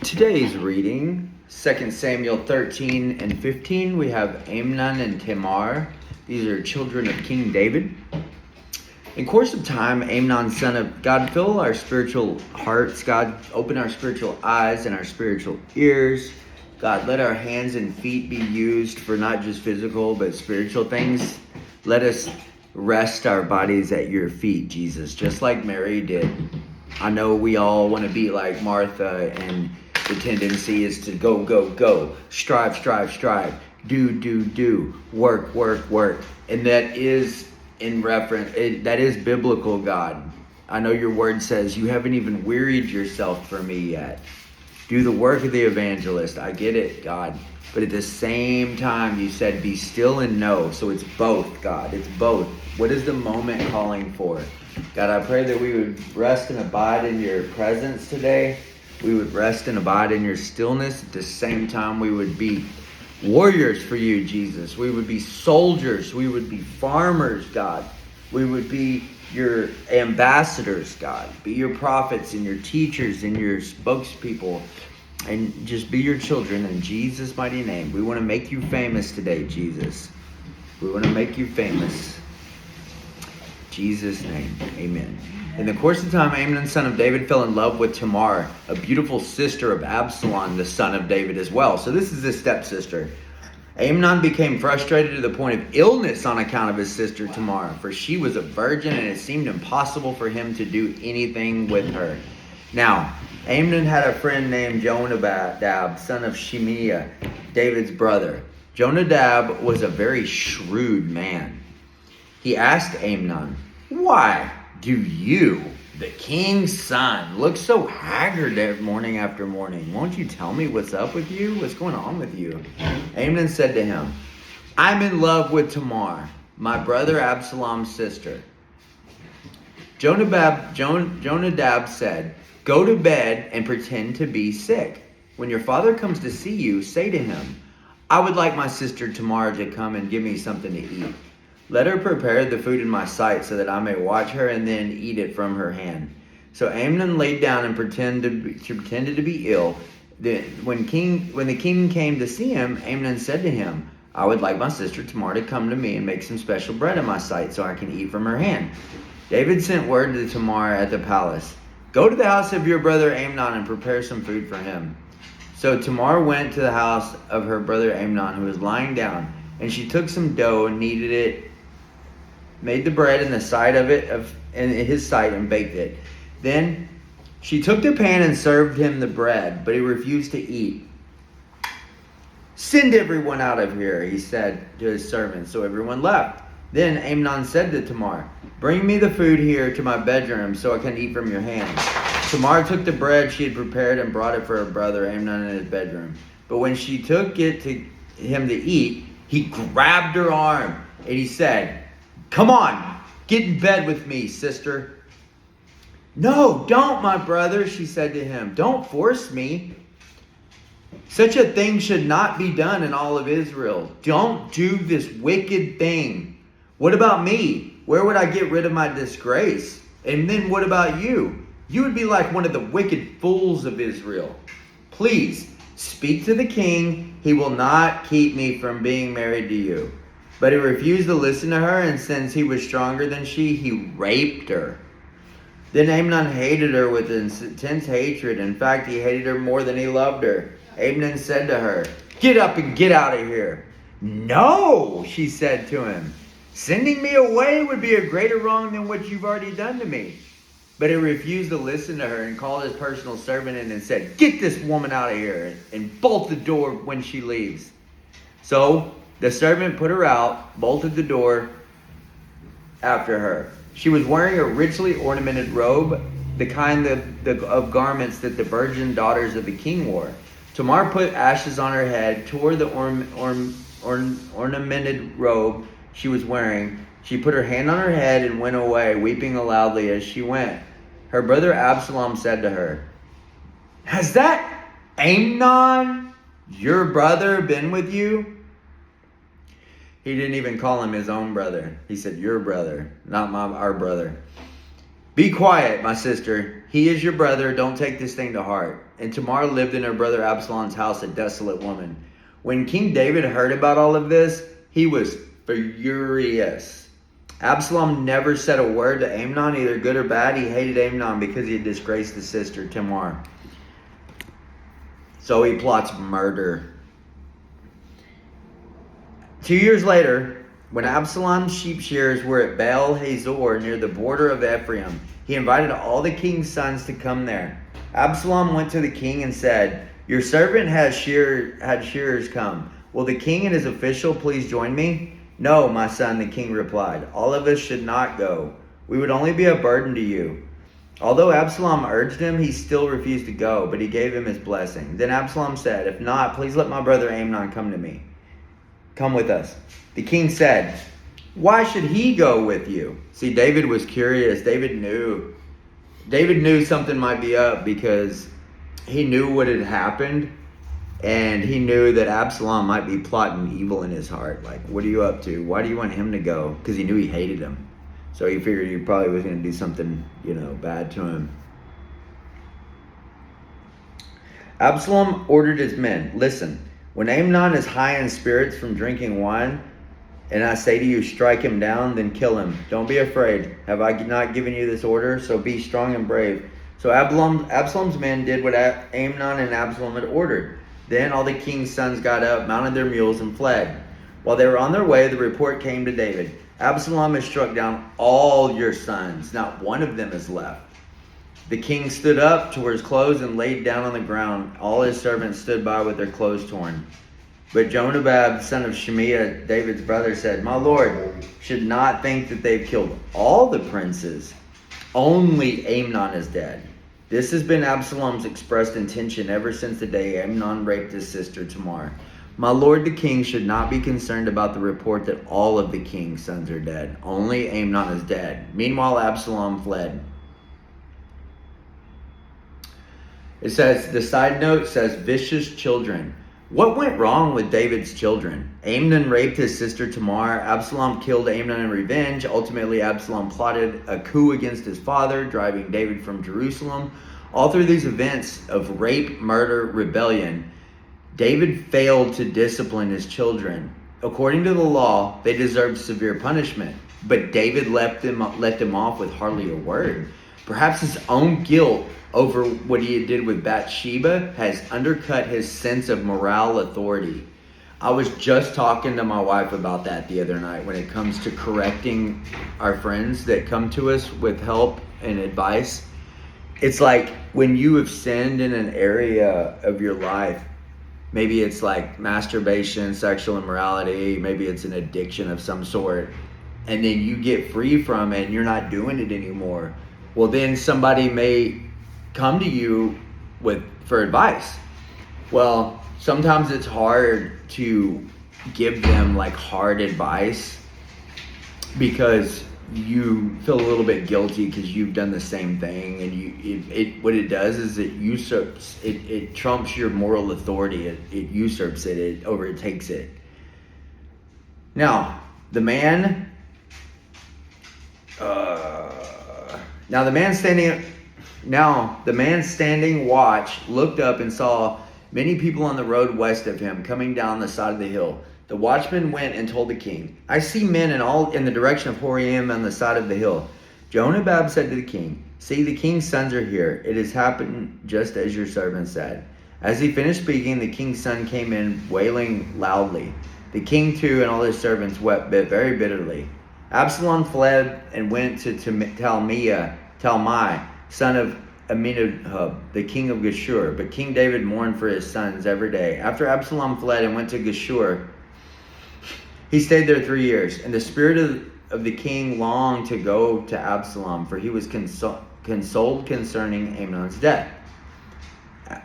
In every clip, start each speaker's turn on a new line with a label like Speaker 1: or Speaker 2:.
Speaker 1: Today's reading, 2 Samuel 13 and 15, we have Amnon and Tamar. These are children of King David. In course of time, Amnon, son of God, fill our spiritual hearts. God, open our spiritual eyes and our spiritual ears. God, let our hands and feet be used for not just physical, but spiritual things. Let us rest our bodies at your feet, Jesus, just like Mary did. I know we all want to be like Martha, and the tendency is to go, go, go, strive, strive, strive, do, work, work, work. And that is that is biblical, God. I know your word says you haven't even wearied yourself for me yet. Do the work of the evangelist. I get it, God. But at the same time, you said be still and know. So it's both, God. It's both. What is the moment calling for? God, I pray that we would rest and abide in your presence today. We would rest and abide in your stillness. At the same time, we would be warriors for you, Jesus. We would be soldiers. We would be farmers, God. We would be your ambassadors, God. Be your prophets and your teachers and your spokespeople. And just be your children in Jesus' mighty name. We want to make you famous today, Jesus. We want to make you famous. Jesus' name, amen. In the course of time, Amnon, son of David, fell in love with Tamar, a beautiful sister of Absalom, the son of David as well. So this is his stepsister. Amnon became frustrated to the point of illness on account of his sister Tamar, for she was a virgin and it seemed impossible for him to do anything with her. Now, Amnon had a friend named Jonadab, son of Shimeah, David's brother. Jonadab was a very shrewd man. He asked Amnon, "Why do you, the king's son, look so haggard morning after morning? Won't you tell me what's up with you? What's going on with you?" Amnon said to him, "I'm in love with Tamar, my brother Absalom's sister." Jonadab said, "Go to bed and pretend to be sick. When your father comes to see you, say to him, 'I would like my sister Tamar to come and give me something to eat. Let her prepare the food in my sight so that I may watch her and then eat it from her hand.'" So Amnon laid down and pretended to be ill. When the king came to see him, Amnon said to him, "I would like my sister Tamar to come to me and make some special bread in my sight so I can eat from her hand." David sent word to Tamar at the palace, "Go to the house of your brother Amnon and prepare some food for him." So Tamar went to the house of her brother Amnon, who was lying down, and she took some dough and kneaded it, made the bread in his sight, and baked it. Then she took the pan and served him the bread, but he refused to eat. "Send everyone out of here," he said to his servants. So everyone left. Then Amnon said to Tamar, "Bring me the food here to my bedroom so I can eat from your hand." Tamar took the bread she had prepared and brought it for her brother Amnon in his bedroom. But when she took it to him to eat, he grabbed her arm and he said, "Come on, get in bed with me, sister." "No, don't, my brother," she said to him. "Don't force me. Such a thing should not be done in all of Israel. Don't do this wicked thing. What about me? Where would I get rid of my disgrace? And then what about you? You would be like one of the wicked fools of Israel. Please, speak to the king. He will not keep me from being married to you." But he refused to listen to her, and since he was stronger than she, he raped her. Then Amnon hated her with intense hatred. In fact, he hated her more than he loved her. Amnon said to her, "Get up and get out of here." "No," she said to him. "Sending me away would be a greater wrong than what you've already done to me." But he refused to listen to her and called his personal servant in and said, "Get this woman out of here and bolt the door when she leaves." So the servant put her out, bolted the door after her. She was wearing a richly ornamented robe, the kind of garments that the virgin daughters of the king wore. Tamar put ashes on her head, tore the ornamented robe she was wearing. She put her hand on her head and went away, weeping loudly as she went. Her brother Absalom said to her, "Has that Amnon, your brother, been with you?" He didn't even call him his own brother. He said, "Your brother, not our brother." "Be quiet, my sister," he is your brother. Don't take this thing to heart." And Tamar lived in her brother Absalom's house, a desolate woman. When King David heard about all of this, he was furious. Absalom never said a word to Amnon, either good or bad. He hated Amnon because he had disgraced his sister Tamar. So he plots murder. 2 years later, when Absalom's sheep shearers were at Baal Hazor near the border of Ephraim, he invited all the king's sons to come there. Absalom went to the king and said, "Your servant had shearers come. Will the king and his official please join me?" "No, my son," the king replied. "All of us should not go. We would only be a burden to you." Although Absalom urged him, he still refused to go, but he gave him his blessing. Then Absalom said, "If not, please let my brother Amnon come to me. Come with us." The king said, "Why should he go with you?" See, David was curious. David knew something might be up because he knew what had happened, and he knew that Absalom might be plotting evil in his heart. Like, what are you up to? Why do you want him to go? Because he knew he hated him. So he figured he probably was going to do something, bad to him. Absalom ordered his men, "Listen, when Amnon is high in spirits from drinking wine, and I say to you, strike him down, then kill him. Don't be afraid. Have I not given you this order? So be strong and brave." So Absalom's men did what Amnon and Absalom had ordered. Then all the king's sons got up, mounted their mules, and fled. While they were on their way, the report came to David, "Absalom has struck down all your sons. Not one of them is left." The king stood up, tore his clothes, and laid down on the ground. All his servants stood by with their clothes torn. But Jonadab, son of Shimea, David's brother, said, "My lord should not think that they've killed all the princes. Only Amnon is dead. This has been Absalom's expressed intention ever since the day Amnon raped his sister Tamar. My lord the king should not be concerned about the report that all of the king's sons are dead. Only Amnon is dead." Meanwhile, Absalom fled. It says, the side note says, vicious children. What went wrong with David's children? Amnon raped his sister Tamar. Absalom killed Amnon in revenge. Ultimately, Absalom plotted a coup against his father, driving David from Jerusalem. All through these events of rape, murder, rebellion, David failed to discipline his children. According to the law, they deserved severe punishment, but David let them off with hardly a word. Perhaps his own guilt over what he did with Bathsheba has undercut his sense of moral authority. I was just talking to my wife about that the other night when it comes to correcting our friends that come to us with help and advice. It's like when you have sinned in an area of your life, maybe it's like masturbation, sexual immorality, maybe it's an addiction of some sort, and then you get free from it and you're not doing it anymore. Well, then somebody may come to you for advice. Well, sometimes it's hard to give them like hard advice because you feel a little bit guilty because you've done the same thing, and what it does is it trumps your moral authority. It usurps it. It overtakes it. Now the man standing watch looked up and saw many people on the road west of him coming down the side of the hill. The watchman went and told the king, "I see men in the direction of Horiam on the side of the hill." Jonadab said to the king, "See, the king's sons are here. It has happened just as your servant said." As he finished speaking, the king's son came in wailing loudly. The king too and all his servants wept very bitterly. Absalom fled and went to Talmai, son of Aminadab, the king of Geshur. But King David mourned for his sons every day. After Absalom fled and went to Geshur, he stayed there 3 years. And the spirit of the king longed to go to Absalom, for he was consoled concerning Amnon's death.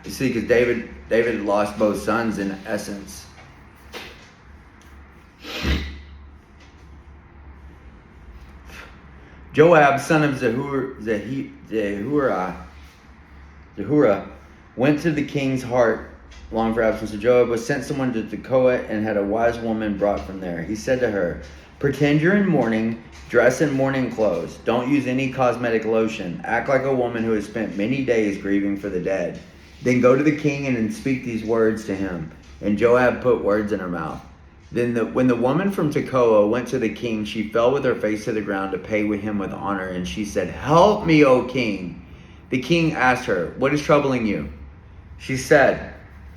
Speaker 1: See, because David had lost both sons in essence. Joab, son of Zahura, went to the king's heart long for Absalom. So Joab was sent someone to Tekoa and had a wise woman brought from there. He said to her, Pretend you're in mourning, dress in mourning clothes. Don't use any cosmetic lotion. Act like a woman who has spent many days grieving for the dead. Then go to the king and speak these words to him." And Joab put words in her mouth. When the woman from Tekoa went to the king, she fell with her face to the ground to pay him with honor, and she said, "Help me, O king." The king asked her, "What is troubling you?" She said,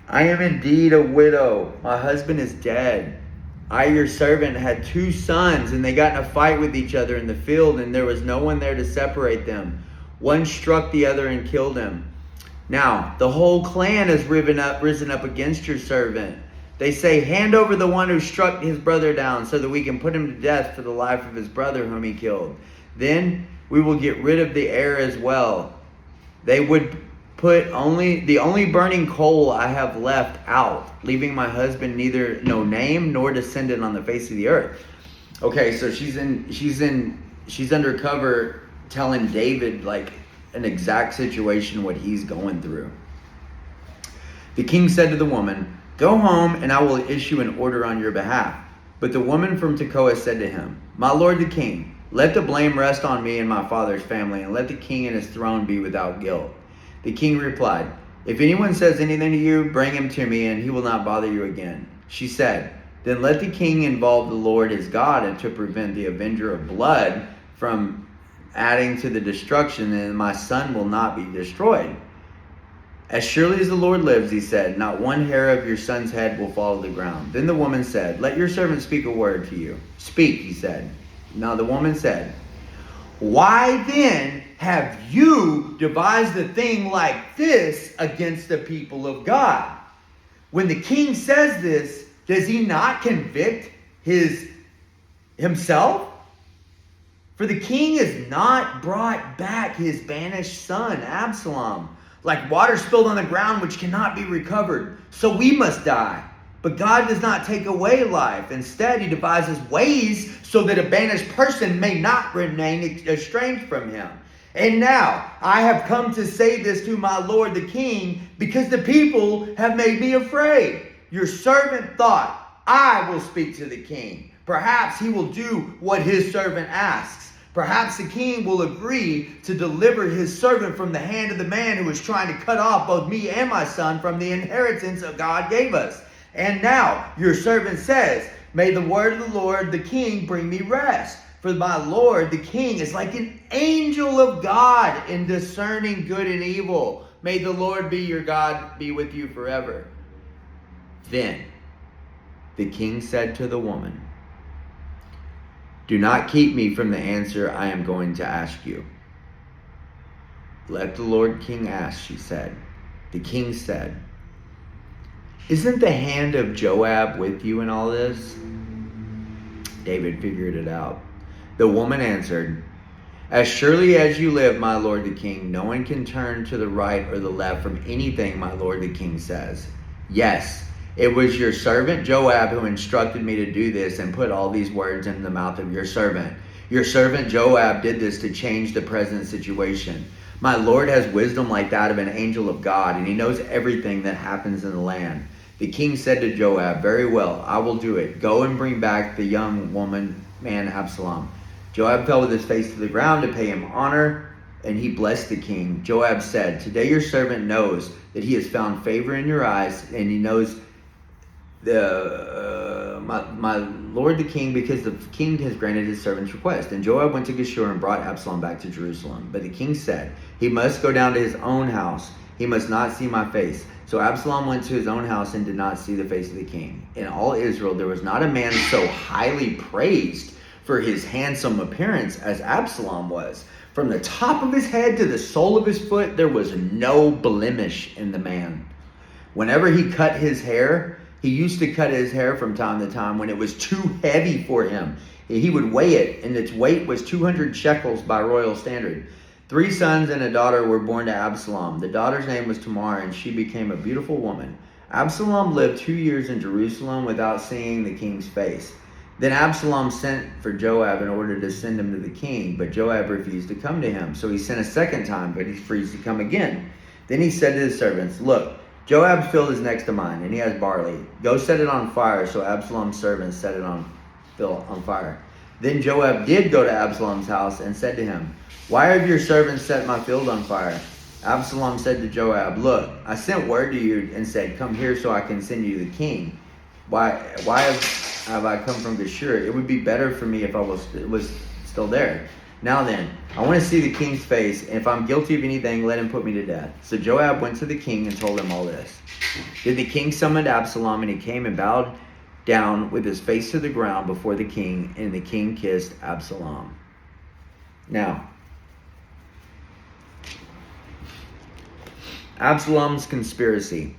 Speaker 1: "I am indeed a widow. My husband is dead. I, your servant, had 2 sons, and they got in a fight with each other in the field, and there was no one there to separate them. One struck the other and killed him. Now, the whole clan has risen up against your servant. They say, 'Hand over the one who struck his brother down so that we can put him to death for the life of his brother whom he killed. Then we will get rid of the heir as well.' They would put the only burning coal I have left out, leaving my husband neither no name nor descendant on the face of the earth." Okay, so she's undercover telling David like an exact situation what he's going through. The king said to the woman, "Go home, and I will issue an order on your behalf." But the woman from Tekoa said to him, "My lord the king, let the blame rest on me and my father's family, and let the king and his throne be without guilt." The king replied, "If anyone says anything to you, bring him to me, and he will not bother you again." She said, "Then let the king involve the Lord his God, and to prevent the avenger of blood from adding to the destruction, and my son will not be destroyed. As surely as the Lord lives," he said, "not one hair of your son's head will fall to the ground." Then the woman said, "Let your servant speak a word to you." "Speak," he said. Now the woman said, "Why then have you devised a thing like this against the people of God?" When the king says this, does he not convict himself? For the king has not brought back his banished son, Absalom, like water spilled on the ground which cannot be recovered. So we must die. But God does not take away life. Instead, he devises ways so that a banished person may not remain estranged from him. And now I have come to say this to my lord the king, because the people have made me afraid. Your servant thought, I will speak to the king. Perhaps he will do what his servant asks. Perhaps the king will agree to deliver his servant from the hand of the man who is trying to cut off both me and my son from the inheritance that God gave us. And now your servant says, may the word of the Lord the king bring me rest. For my lord the king is like an angel of God in discerning good and evil. May the Lord be your God, be with you forever. Then the king said to the woman, do not keep me from the answer I am going to ask you. Let the Lord king ask, she said. The king said, isn't the hand of Joab with you in all this? David figured it out. The woman answered, as surely as you live, my lord the king, no one can turn to the right or the left from anything my lord the king says. Yes, it was your servant Joab who instructed me to do this and put all these words in the mouth of your servant. Your servant Joab did this to change the present situation. My lord has wisdom like that of an angel of God, and he knows everything that happens in the land. The king said to Joab, very well, I will do it. Go and bring back the young man Absalom. Joab fell with his face to the ground to pay him honor, and he blessed the king. Joab said, today your servant knows that he has found favor in your eyes, and he knows my lord the king, because the king has granted his servant's request. And Joab went to Geshur and brought Absalom back to Jerusalem. But the king said, he must go down to his own house. He must not see my face. So Absalom went to his own house and did not see the face of the king. In all Israel there was not a man so highly praised for his handsome appearance as Absalom was. From the top of his head to the sole of his foot, there was no blemish in the man. Whenever he cut his hair, he used to cut his hair from time to time when it was too heavy for him. He would weigh it, and its weight was 200 shekels by royal standard. 3 sons and a daughter were born to Absalom. The daughter's name was Tamar, and she became a beautiful woman. Absalom lived 2 years in Jerusalem without seeing the king's face. Then Absalom sent for Joab in order to send him to the king, but Joab refused to come to him. So he sent a second time, but he refused to come again. Then he said to his servants, look, Joab's field is next to mine, and he has barley. Go set it on fire. So Absalom's servants set it on fire. Then Joab did go to Absalom's house and said to him, "Why have your servants set my field on fire?" Absalom said to Joab, "Look, I sent word to you and said, 'Come here so I can send you the king.' Why have I come from Geshur? It would be better for me if I was still there. Now then, I want to see the king's face, and if I'm guilty of anything, let him put me to death." So Joab went to the king and told him all this. Then the king summoned Absalom, and he came and bowed down with his face to the ground before the king, and the king kissed Absalom. Now, Absalom's conspiracy.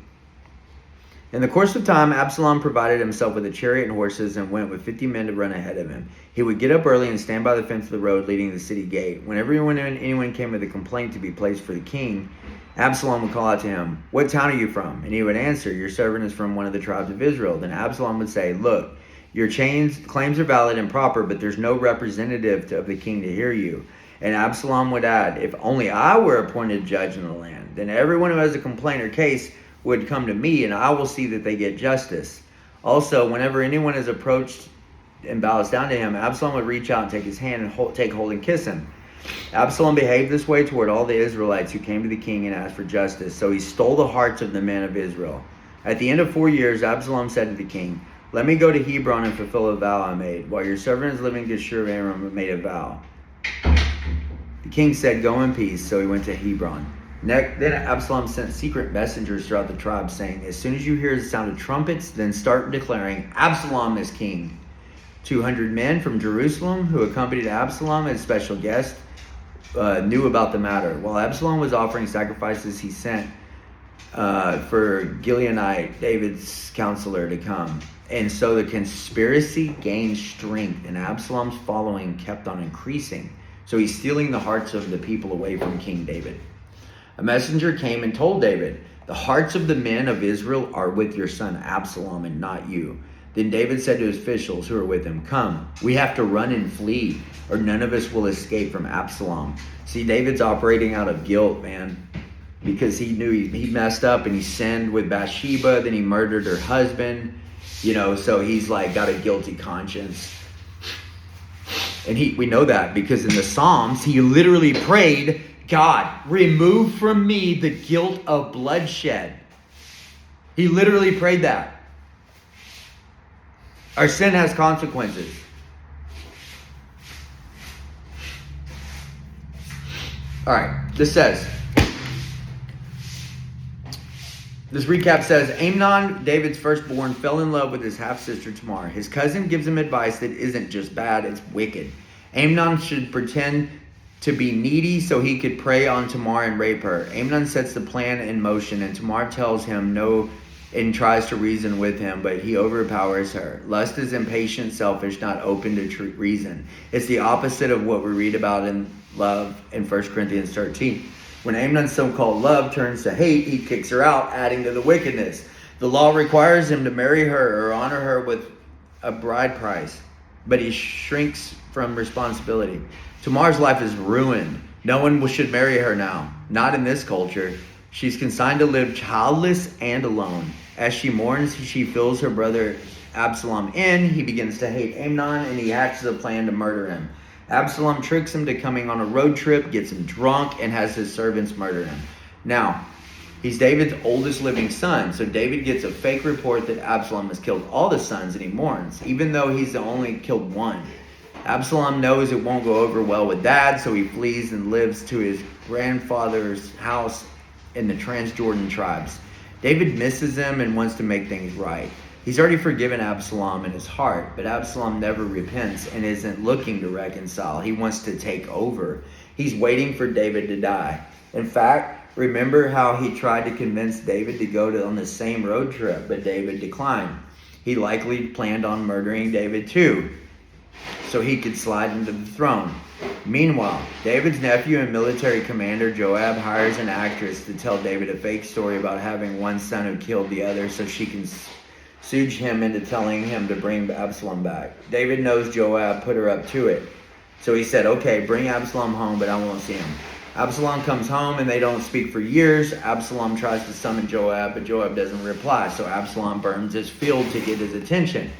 Speaker 1: In the course of time, Absalom provided himself with a chariot and horses and went with 50 men to run ahead of him. He would get up early and stand by the fence of the road leading to the city gate. Whenever anyone came with a complaint to be placed for the king, Absalom would call out to him, "What town are you from?" And he would answer, "Your servant is from one of the tribes of Israel." Then Absalom would say, "Look, your claims are valid and proper, but there's no representative of the king to hear you." And Absalom would add, "If only I were appointed judge in the land, then everyone who has a complaint or case would come to me, and I will see that they get justice." Also, whenever anyone is approached and bows down to him, Absalom would reach out and take his hand and take hold and kiss him. Absalom behaved this way toward all the Israelites who came to the king and asked for justice. So he stole the hearts of the men of Israel. At the end of 4 years, Absalom said to the king, "Let me go to Hebron and fulfill a vow I made. While your servant is living in Geshur of Aram, made a vow." The king said, "Go in peace." So he went to Hebron. Then Absalom sent secret messengers throughout the tribe, saying, "As soon as you hear the sound of trumpets, then start declaring, 'Absalom is king.'" 200 men from Jerusalem who accompanied Absalom as special guests knew about the matter. While Absalom was offering sacrifices, he sent for Gileonite, David's counselor, to come. And so the conspiracy gained strength, and Absalom's following kept on increasing. So he's stealing the hearts of the people away from King David. A messenger came and told David, "The hearts of the men of Israel are with your son Absalom and not you." Then David said to his officials who were with him, "Come, we have to run and flee, or none of us will escape from Absalom." See, David's operating out of guilt, man, because he knew he messed up and he sinned with Bathsheba, then he murdered her husband, so he's like got a guilty conscience. And we know that because in the Psalms, he literally prayed, "God, remove from me the guilt of bloodshed." He literally prayed that. Our sin has consequences. All right, this recap says, Amnon, David's firstborn, fell in love with his half-sister Tamar. His cousin gives him advice that isn't just bad, it's wicked. Amnon should pretend to be needy so he could prey on Tamar and rape her. Amnon sets the plan in motion, and Tamar tells him no and tries to reason with him, but he overpowers her. Lust is impatient, selfish, not open to reason. It's the opposite of what we read about in love in 1 Corinthians 13. When Amnon's so-called love turns to hate, he kicks her out, adding to the wickedness. The law requires him to marry her or honor her with a bride price, but he shrinks from responsibility. Tamar's life is ruined. No one should marry her now. Not in this culture. She's consigned to live childless and alone. As she mourns, she fills her brother Absalom in. He begins to hate Amnon, and he hatches a plan to murder him. Absalom tricks him to coming on a road trip, gets him drunk, and has his servants murder him. Now, he's David's oldest living son, so David gets a fake report that Absalom has killed all the sons, and he mourns, even though he's only killed one. Absalom knows it won't go over well with dad, so he flees and lives to his grandfather's house in the Transjordan tribes. David misses him and wants to make things right. He's already forgiven Absalom in his heart, but Absalom never repents and isn't looking to reconcile. He wants to take over. He's waiting for David to die. In fact, remember how he tried to convince David to go on the same road trip, but David declined. He likely planned on murdering David too, so he could slide into the throne. Meanwhile, David's nephew and military commander Joab hires an actress to tell David a fake story about having one son who killed the other so she can stooge him into telling him to bring Absalom back. David knows Joab put her up to it, so he said, "Okay, bring Absalom home, but I won't see him." Absalom comes home and they don't speak for years. Absalom tries to summon Joab, but Joab doesn't reply, so Absalom burns his field to get his attention.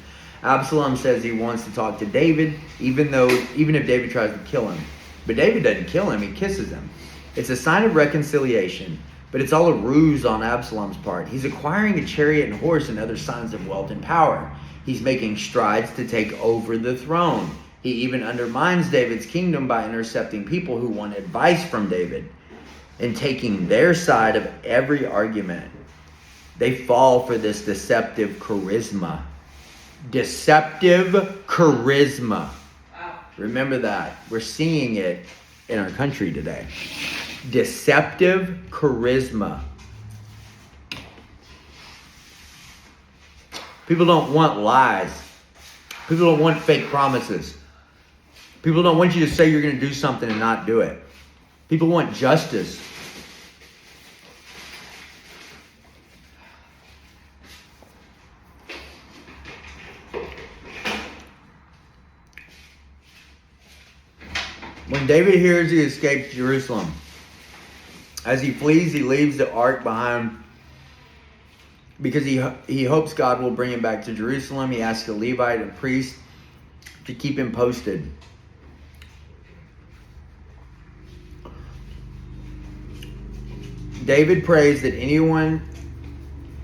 Speaker 1: Absalom says he wants to talk to David, even if David tries to kill him. But David doesn't kill him, he kisses him. It's a sign of reconciliation, but it's all a ruse on Absalom's part. He's acquiring a chariot and horse and other signs of wealth and power. He's making strides to take over the throne. He even undermines David's kingdom by intercepting people who want advice from David and taking their side of every argument. They fall for this deceptive charisma. Deceptive charisma.
Speaker 2: Wow.
Speaker 1: Remember that. We're seeing it in our country today. Deceptive charisma. People don't want lies. People don't want fake promises. People don't want you to say you're going to do something and not do it. People want justice. When David hears he escaped Jerusalem, as he flees, he leaves the ark behind because he hopes God will bring him back to Jerusalem. He asks a Levite, a priest, to keep him posted. David prays that anyone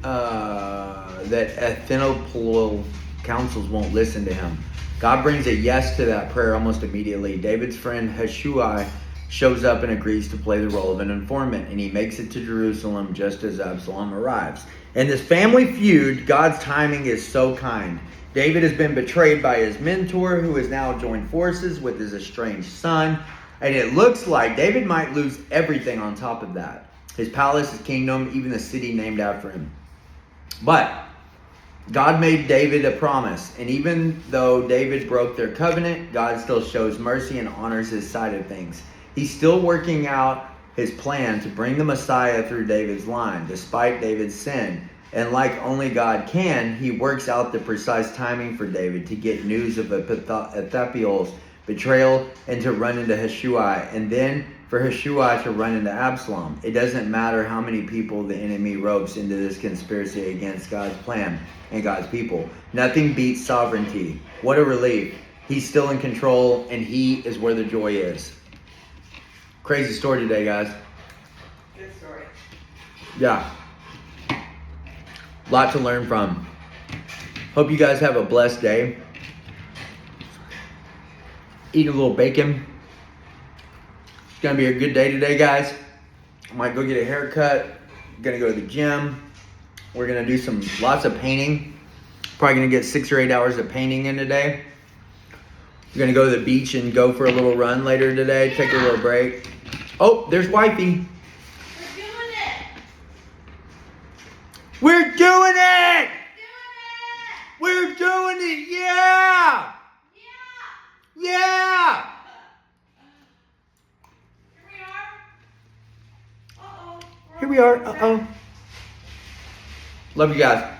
Speaker 1: that Ahithophel counsels won't listen to him. God brings a yes to that prayer almost immediately. David's friend Hushai shows up and agrees to play the role of an informant, and he makes it to Jerusalem just as Absalom arrives. In this family feud, God's timing is so kind. David has been betrayed by his mentor, who has now joined forces with his estranged son, and it looks like David might lose everything on top of that. His palace, his kingdom, even the city named after him. But God made David a promise, and even though David broke their covenant, God still shows mercy and honors his side of things. He's still working out his plan to bring the Messiah through David's line, despite David's sin. And like only God can, he works out the precise timing for David to get news of Ahithophel's betrayal and to run into Hushai, and then for Hushai to run into Absalom. It doesn't matter how many people the enemy ropes into this conspiracy against God's plan and God's people. Nothing beats sovereignty. What a relief. He's still in control, and he is where the joy is. Crazy story today, guys.
Speaker 2: Good story.
Speaker 1: Yeah. Lot to learn from. Hope you guys have a blessed day. Eat a little bacon. It's going to be a good day today, guys. I might go get a haircut. Going to go to the gym. We're going to do lots of painting. Probably going to get 6 or 8 hours of painting in today. We're going to go to the beach and go for a little run later today. Take a little break. Oh, there's wifey. We're doing it! We're doing it! Yeah! Yeah!
Speaker 2: Here we are. Uh-oh.
Speaker 1: Here we are. Uh-oh. Love you guys.